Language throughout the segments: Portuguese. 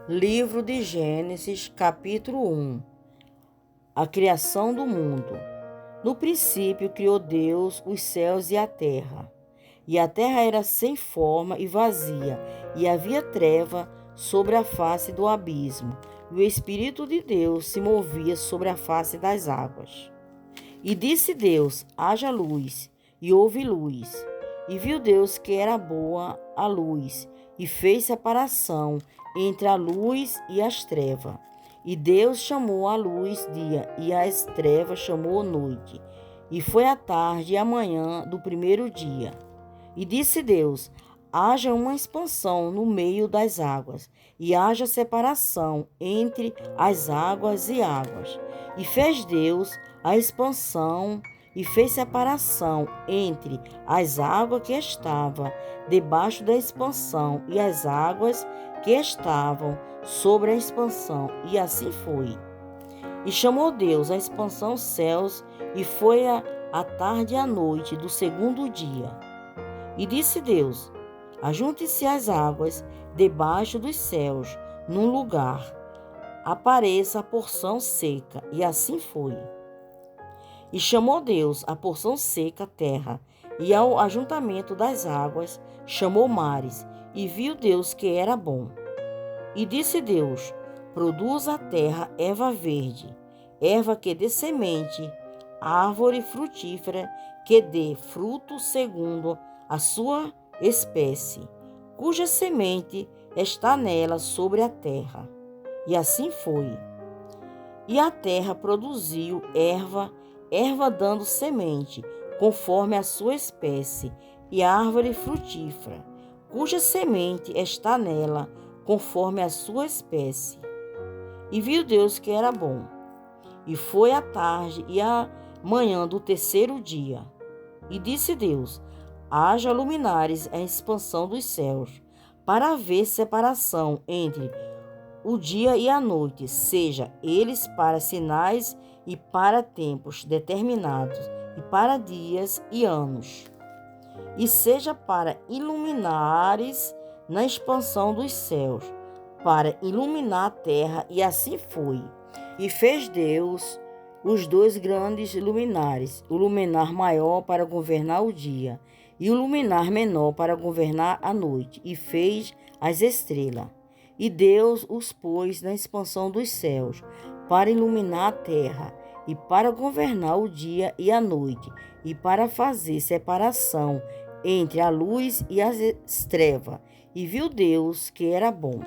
Livro de Gênesis, capítulo 1. A criação do mundo. No princípio criou Deus os céus e a terra. E a terra era sem forma e vazia, e havia treva sobre a face do abismo, e o Espírito de Deus se movia sobre a face das águas. E disse Deus: haja luz, e houve luz. E viu Deus que era boa a luz, e fez separação entre a luz e as trevas. E Deus chamou a luz dia, e as trevas chamou noite. E foi a tarde e a manhã do primeiro dia. E disse Deus: haja uma expansão no meio das águas, e haja separação entre as águas e águas. E fez Deus a expansão e fez separação entre as águas que estavam debaixo da expansão e as águas que estavam sobre a expansão, e assim foi. E chamou Deus a expansão céus, e foi a tarde e a noite do segundo dia. E disse Deus: ajunte-se as águas debaixo dos céus, num lugar, apareça a porção seca, e assim foi. E chamou Deus a porção seca terra, e ao ajuntamento das águas chamou mares, e viu Deus que era bom. E disse Deus: produza a terra erva verde, erva que dê semente, árvore frutífera que dê fruto segundo a sua espécie, cuja semente está nela sobre a terra. E assim foi. E a terra produziu erva dando semente, conforme a sua espécie, e árvore frutífera, cuja semente está nela, conforme a sua espécie. E viu Deus que era bom. E foi a tarde e a manhã do terceiro dia. E disse Deus: haja luminares a expansão dos céus, para haver separação entre o dia e a noite, seja eles para sinais e para tempos determinados, e para dias e anos. E seja para iluminares na expansão dos céus, para iluminar a terra, e assim foi. E fez Deus os dois grandes luminares, o luminar maior para governar o dia, e o luminar menor para governar a noite, e fez as estrelas. E Deus os pôs na expansão dos céus, para iluminar a terra, e para governar o dia e a noite, e para fazer separação entre a luz e as trevas. E viu Deus que era bom.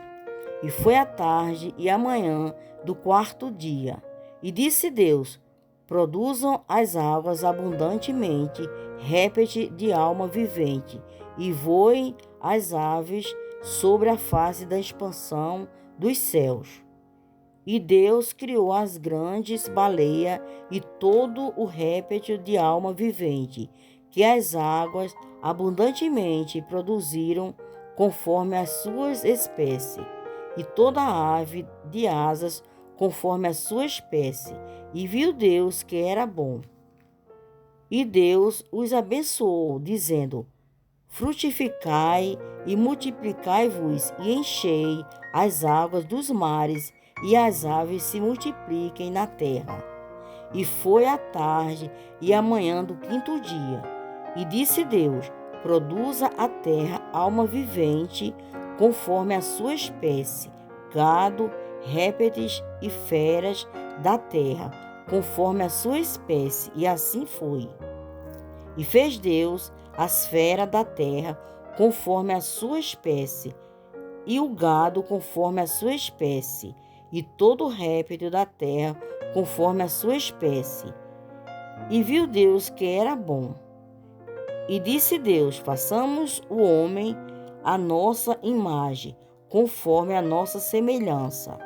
E foi a tarde e a manhã do quarto dia. E disse Deus: produzam as águas abundantemente répteis de alma vivente, e voem as aves sobre a face da expansão dos céus. E Deus criou as grandes baleias e todo o réptil de alma vivente, que as águas abundantemente produziram conforme as suas espécies, e toda ave de asas conforme a sua espécie. E viu Deus que era bom. E Deus os abençoou, dizendo: frutificai e multiplicai-vos, e enchei as águas dos mares, e as aves se multipliquem na terra. E foi a tarde e a manhã do quinto dia. E disse Deus: produza a terra alma vivente, conforme a sua espécie, gado, répteis e feras da terra, conforme a sua espécie. E assim foi. E fez Deus as feras da terra, conforme a sua espécie, e o gado conforme a sua espécie, e todo réptil da terra conforme a sua espécie. E viu Deus que era bom. E disse Deus: façamos o homem à nossa imagem, conforme a nossa semelhança,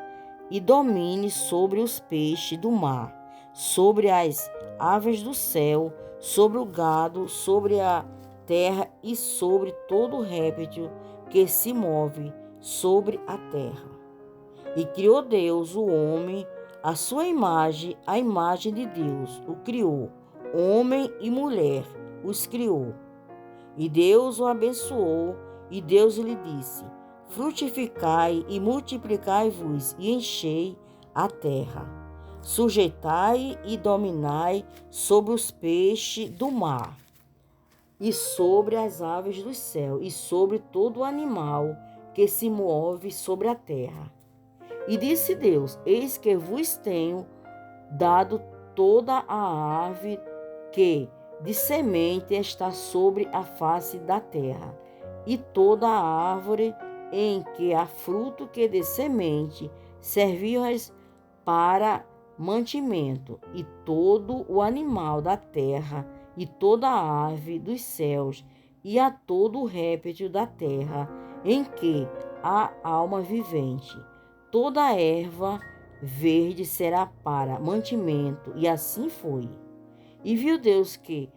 e domine sobre os peixes do mar, sobre as aves do céu, sobre o gado, sobre a terra e sobre todo réptil que se move sobre a terra. E criou Deus o homem à sua imagem, a imagem de Deus o criou, homem e mulher os criou. E Deus o abençoou, e Deus lhe disse: frutificai e multiplicai-vos e enchei a terra. Sujeitai e dominai sobre os peixes do mar e sobre as aves do céu e sobre todo animal que se move sobre a terra. E disse Deus: Eis que vos tenho dado toda a ave que de semente está sobre a face da terra, e toda a árvore em que há fruto que de semente serviu-as para mantimento, e todo o animal da terra, e toda a ave dos céus, e a todo o réptil da terra, em que há alma vivente. Toda a erva verde será para mantimento, e assim foi. E viu Deus que,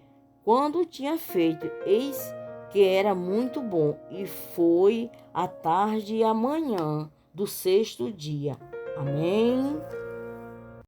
quando tinha feito, eis que era muito bom, e foi a tarde e a manhã do sexto dia. Amém.